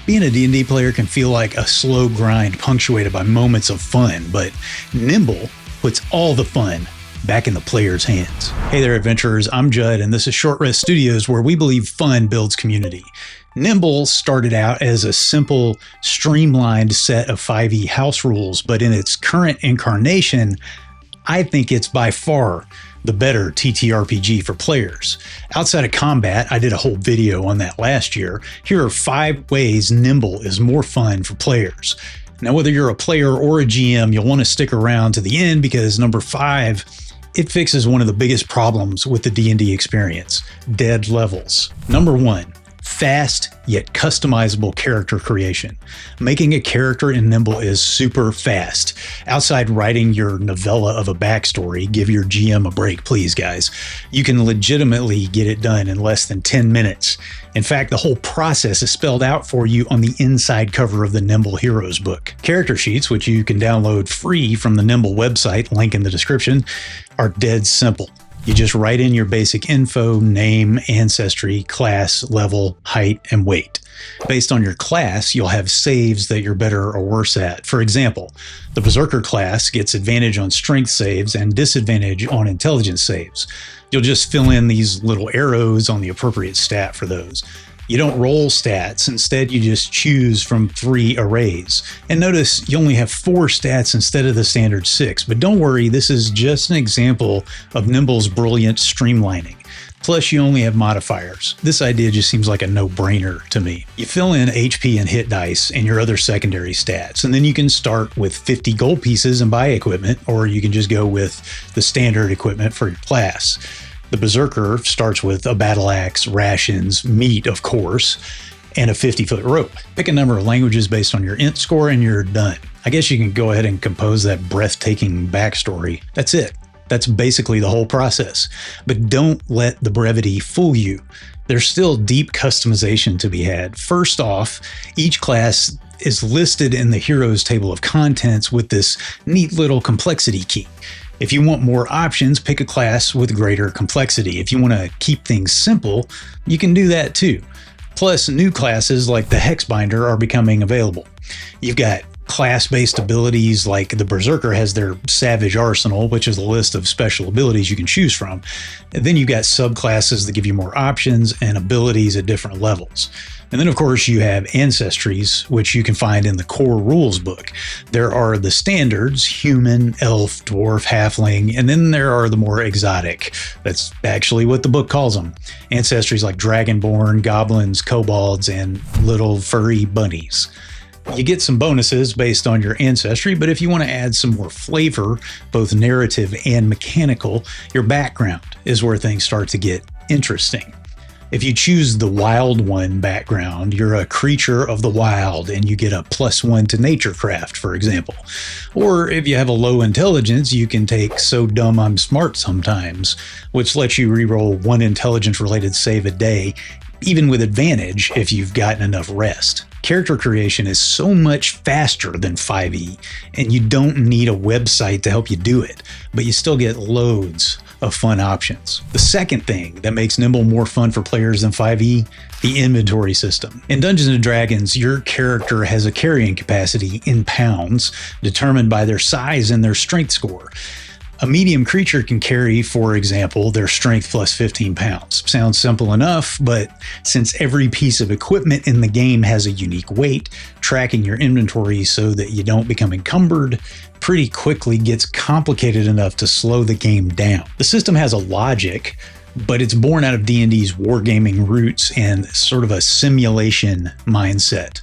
Being a D&D player can feel like a slow grind punctuated by moments of fun, but Nimble puts all the fun back in the player's hands. Hey there, adventurers. I'm Judd, and this is Short Rest Studios, where we believe fun builds community. Nimble started out as a simple, streamlined set of 5e house rules, but in its current incarnation, I think it's by far the better TTRPG for players. Outside of combat, I did a whole video on that last year. Here are 5 ways Nimble is more fun for players. Now, whether you're a player or a GM, you'll want to stick around to the end because number 5, it fixes one of the biggest problems with the D&D experience: dead levels. Number 1, fast yet customizable character creation. Making a character in Nimble is super fast. Outside writing your novella of a backstory, give your GM a break, please, guys. You can legitimately get it done in less than 10 minutes. In fact, the whole process is spelled out for you on the inside cover of the Nimble Heroes book. Character sheets, which you can download free from the Nimble website, link in the description, are dead simple. You just write in your basic info, name, ancestry, class, level, height, and weight. Based on your class, you'll have saves that you're better or worse at. For example, the Berserker class gets advantage on strength saves and disadvantage on intelligence saves. You'll just fill in these little arrows on the appropriate stat for those. You don't roll stats. Instead, you just choose from 3 arrays. And notice you only have 4 stats instead of the standard 6. But don't worry, this is just an example of Nimble's brilliant streamlining. Plus, you only have modifiers. This idea just seems like a no-brainer to me. You fill in HP and hit dice and your other secondary stats, and then you can start with 50 gold pieces and buy equipment, or you can just go with the standard equipment for your class. The Berserker starts with a battle axe, rations, meat, of course, and a 50-foot rope. Pick a number of languages based on your int score and you're done. I guess you can go ahead and compose that breathtaking backstory. That's it. That's basically the whole process. But don't let the brevity fool you. There's still deep customization to be had. First off, each class is listed in the hero's table of contents with this neat little complexity key. If you want more options, pick a class with greater complexity. If you want to keep things simple, you can do that too. Plus, new classes like the Hexbinder are becoming available. You've got class-based abilities like the Berserker has their Savage Arsenal, which is a list of special abilities you can choose from. And then you've got subclasses that give you more options and abilities at different levels. And then, of course, you have ancestries, which you can find in the core rules book. There are the standards: human, elf, dwarf, halfling, and then there are the more exotic. That's actually what the book calls them. Ancestries like dragonborn, goblins, kobolds, and little furry bunnies. You get some bonuses based on your ancestry, but if you want to add some more flavor, both narrative and mechanical, your background is where things start to get interesting. If you choose the Wild One background, you're a creature of the wild and you get a +1 to Naturecraft, for example. Or if you have a low intelligence, you can take So Dumb I'm Smart Sometimes, which lets you reroll 1 intelligence-related save a day, even with advantage if you've gotten enough rest. Character creation is so much faster than 5e, and you don't need a website to help you do it, but you still get loads of fun options. The second thing that makes Nimble more fun for players than 5e, the inventory system. In Dungeons & Dragons, your character has a carrying capacity in pounds, determined by their size and their strength score. A medium creature can carry, for example, their strength plus 15 pounds. Sounds simple enough, but since every piece of equipment in the game has a unique weight, tracking your inventory so that you don't become encumbered pretty quickly gets complicated enough to slow the game down. The system has a logic, but it's born out of D&D's wargaming roots and sort of a simulation mindset.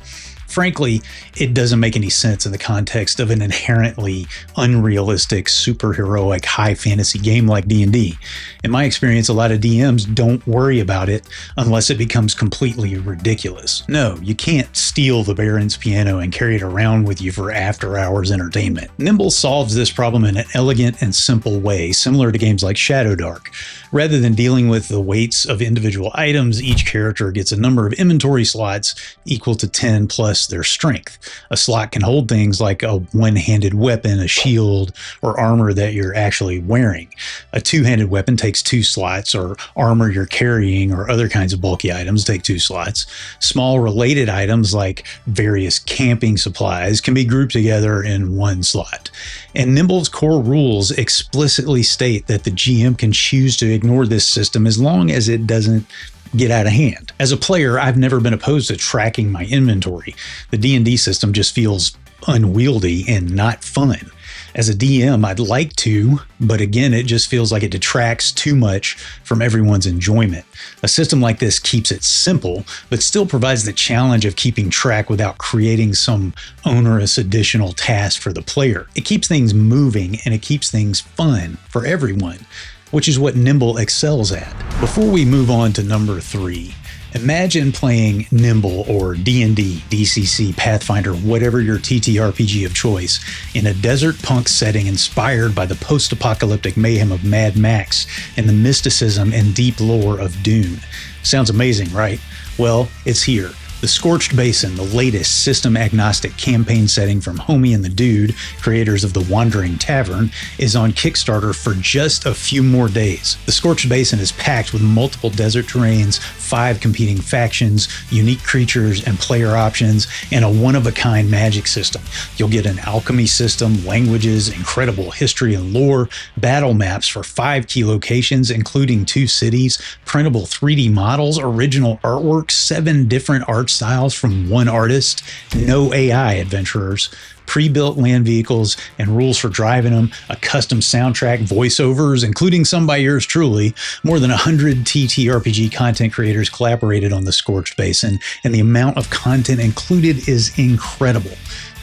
Frankly, it doesn't make any sense in the context of an inherently unrealistic, superheroic, high fantasy game like D&D. In my experience, a lot of DMs don't worry about it unless it becomes completely ridiculous. No, you can't steal the Baron's piano and carry it around with you for after-hours entertainment. Nimble solves this problem in an elegant and simple way, similar to games like Shadowdark. Rather than dealing with the weights of individual items, each character gets a number of inventory slots equal to 10 plus bonus, their strength. A slot can hold things like a one-handed weapon, a shield, or armor that you're actually wearing. A two-handed weapon takes 2 slots, or armor you're carrying or other kinds of bulky items take 2 slots. Small related items like various camping supplies can be grouped together in 1 slot. And Nimble's core rules explicitly state that the GM can choose to ignore this system as long as it doesn't get out of hand. As a player, I've never been opposed to tracking my inventory. The D&D system just feels unwieldy and not fun. As a DM, I'd like to, but again, it just feels like it detracts too much from everyone's enjoyment. A system like this keeps it simple, but still provides the challenge of keeping track without creating some onerous additional task for the player. It keeps things moving and it keeps things fun for everyone, which is what Nimble excels at. Before we move on to number 3, imagine playing Nimble or D&D, DCC, Pathfinder, whatever your TTRPG of choice, in a desert punk setting inspired by the post-apocalyptic mayhem of Mad Max and the mysticism and deep lore of Dune. Sounds amazing, right? Well, it's here. The Scorched Basin, the latest system-agnostic campaign setting from Homie and the Dude, creators of The Wandering Tavern, is on Kickstarter for just a few more days. The Scorched Basin is packed with multiple desert terrains, 5 competing factions, unique creatures and player options, and a one-of-a-kind magic system. You'll get an alchemy system, languages, incredible history and lore, battle maps for 5 key locations, including 2 cities, printable 3D models, original artwork, 7 different art styles from 1 artist, no AI adventurers, pre-built land vehicles and rules for driving them, a custom soundtrack, voiceovers, including some by yours truly. More than 100 TTRPG content creators collaborated on the Scorched Basin, and the amount of content included is incredible.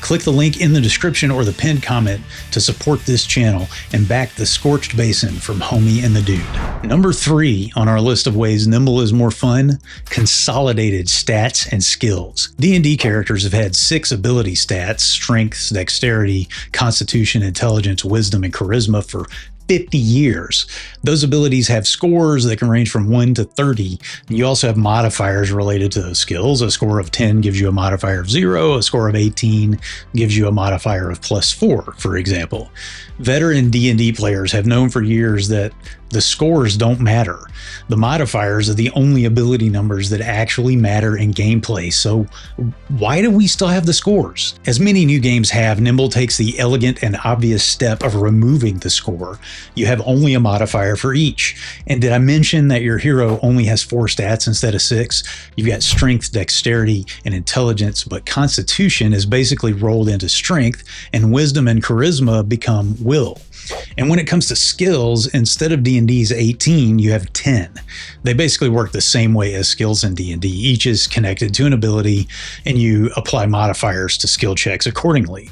Click the link in the description or the pinned comment to support this channel and back the Scorched Basin from Homie and the Dude. Number 3 on our list of ways Nimble is more fun: consolidated stats and skills. D&D characters have had 6 ability stats: strength, dexterity, constitution, intelligence, wisdom, and charisma for 50 years. Those abilities have scores that can range from 1 to 30. You also have modifiers related to those skills. A score of 10 gives you a modifier of 0. A score of 18 gives you a modifier of +4, for example. Veteran D&D players have known for years that the scores don't matter. The modifiers are the only ability numbers that actually matter in gameplay, so why do we still have the scores? As many new games have, Nimble takes the elegant and obvious step of removing the score. You have only a modifier for each. And did I mention that your hero only has 4 stats instead of 6? You've got strength, dexterity, and intelligence, but constitution is basically rolled into strength, and wisdom and charisma become will. And when it comes to skills, instead of D&D's 18, you have 10. They basically work the same way as skills in D&D. Each is connected to an ability, and you apply modifiers to skill checks accordingly.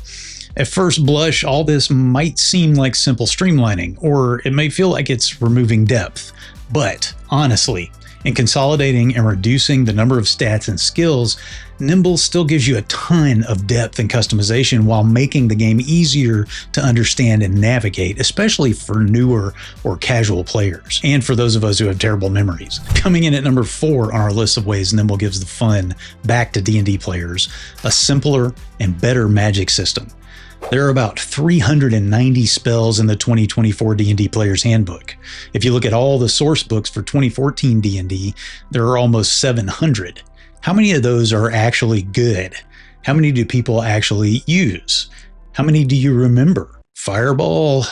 At first blush, all this might seem like simple streamlining, or it may feel like it's removing depth. But honestly, in consolidating and reducing the number of stats and skills, Nimble still gives you a ton of depth and customization while making the game easier to understand and navigate, especially for newer or casual players, and for those of us who have terrible memories. Coming in at number 4 on our list of ways Nimble gives the fun back to D&D players: a simpler and better magic system. There are about 390 spells in the 2024 D&D Player's Handbook. If you look at all the source books for 2014 D&D, there are almost 700. How many of those are actually good? How many do people actually use? How many do you remember? Fireball?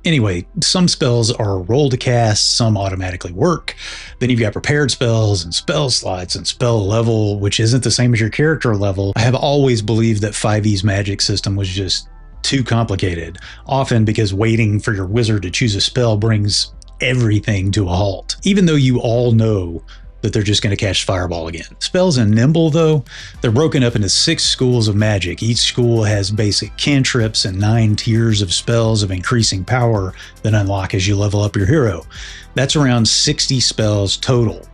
Anyway, some spells are roll to cast, some automatically work. Then you've got prepared spells and spell slots and spell level, which isn't the same as your character level. I have always believed that 5e's magic system was just too complicated, often because waiting for your wizard to choose a spell brings everything to a halt, even though you all know that they're just going to cast Fireball again. Spells in Nimble, though, they're broken up into 6 schools of magic. Each school has basic cantrips and 9 tiers of spells of increasing power that unlock as you level up your hero. That's around 60 spells total.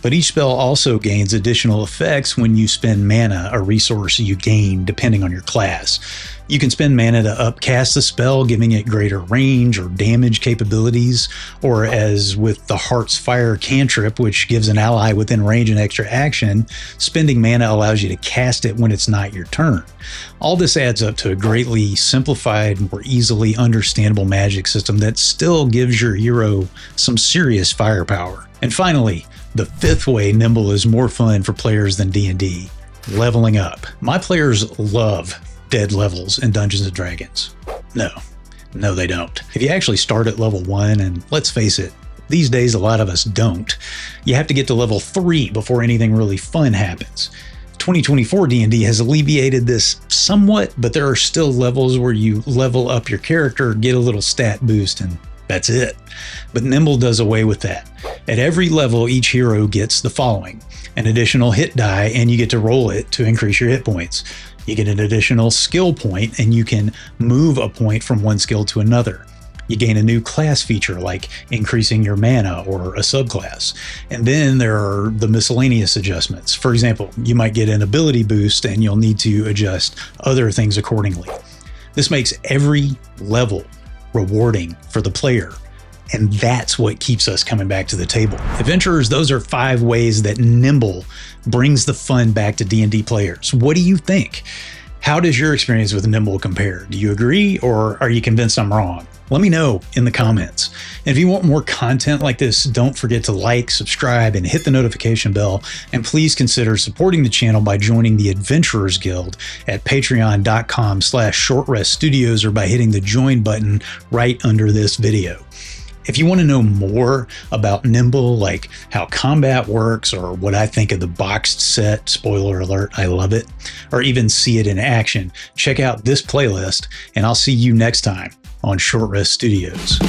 But each spell also gains additional effects when you spend mana, a resource you gain depending on your class. You can spend mana to upcast the spell, giving it greater range or damage capabilities, or as with the Heart's Fire cantrip, which gives an ally within range an extra action, spending mana allows you to cast it when it's not your turn. All this adds up to a greatly simplified, more easily understandable magic system that still gives your hero some serious firepower. And finally, the fifth way Nimble is more fun for players than D&D, leveling up. My players love dead levels in Dungeons & Dragons. No, they don't. If you actually start at level 1, and let's face it, these days a lot of us don't, you have to get to level 3 before anything really fun happens. 2024 D&D has alleviated this somewhat, but there are still levels where you level up your character, get a little stat boost, and that's it. But Nimble does away with that. At every level, each hero gets the following: an additional hit die, and you get to roll it to increase your hit points. You get an additional skill point, and you can move a point from one skill to another. You gain a new class feature like increasing your mana or a subclass. And then there are the miscellaneous adjustments. For example, you might get an ability boost and you'll need to adjust other things accordingly. This makes every level rewarding for the player. And that's what keeps us coming back to the table. Adventurers, those are 5 ways that Nimble brings the fun back to D&D players. What do you think? How does your experience with Nimble compare? Do you agree, or are you convinced I'm wrong? Let me know in the comments. And if you want more content like this, don't forget to like, subscribe, and hit the notification bell. And please consider supporting the channel by joining the Adventurers Guild at patreon.com/shortreststudios or by hitting the join button right under this video. If you want to know more about Nimble, like how combat works or what I think of the boxed set, spoiler alert, I love it, or even see it in action, check out this playlist, and I'll see you next time on Short Rest Studios.